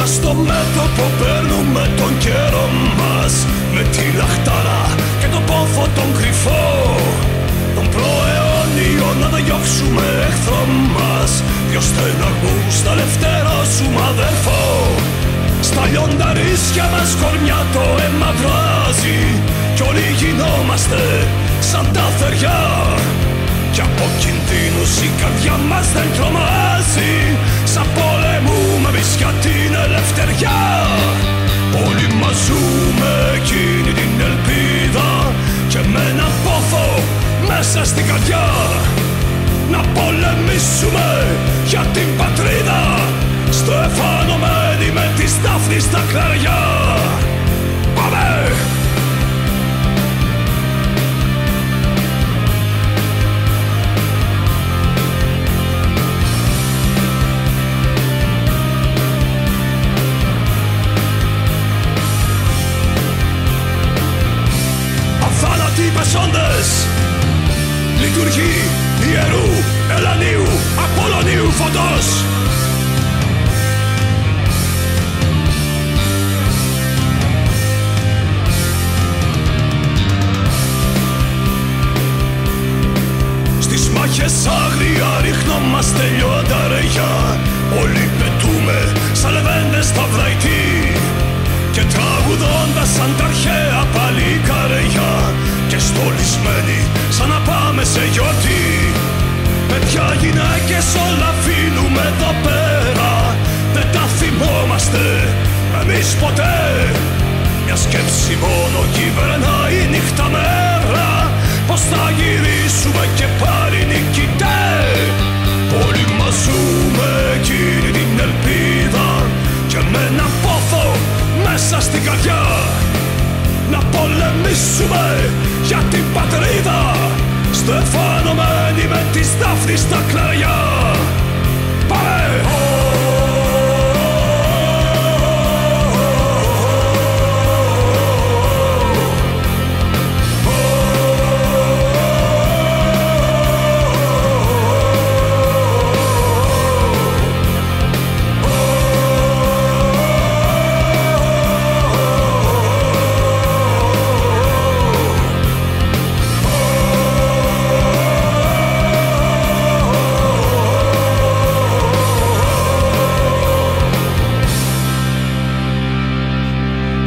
Στο μέτωπο παίρνουμε τον καιρό μας, με τη λαχτάρα και τον πόθο τον κρυφό των προαιώνιων να διώξουμε εχθρό μας. Δυο στεναγμούς θα ελευθερώσουμε αδερφό. Στα λιονταρίσια μας κορμιά το αίμα βράζει κι όλοι γινόμαστε σαν τα θεριά. Κι από κινδύνους η καρδιά μας δεν τρομάζει, σαν πολεμούμε εμείς για την ελευθεριά. Όλοι μας ζούμε εκείνη την ελπίδα και με ένα πόθο μέσα στην καρδιά να πολεμήσουμε για την πατρίδα, στεφανωμένοι με τη στάφνη στα κλαριά. Πάμε! Αθάνατοι πεσόντες, λειτουργεί ιερού, ελανίου, Απολλωνίου φωτός. Στις μάχες άγρια ρίχνομαστε λιονταριά, όλοι πετούμε σαν λεβέντες στα βραϊτή και τραγουδώντας σαν τα αρχαία παλικαριά και στολισμένοι σαν να πάμε σε γιορτή. Παιδιά, γυναίκες, όλα αφήνουμε εδώ πέρα, δεν τα θυμόμαστε εμείς ποτέ. Μια σκέψη μόνο κυβερνάει νύχτα μέρα, πως θα γυρίσουμε και πάλι νικητές. Όλοι μας ζούμε εκείνη την ελπίδα και με ένα πόθο μέσα στην καρδιά να πολεμήσουμε για την πατρίδα, στεφανωμένοι με τη στάφνη στα κλαριά. Πάμε!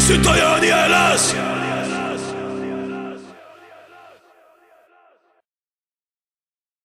Συντοϊάνι Ελλάς!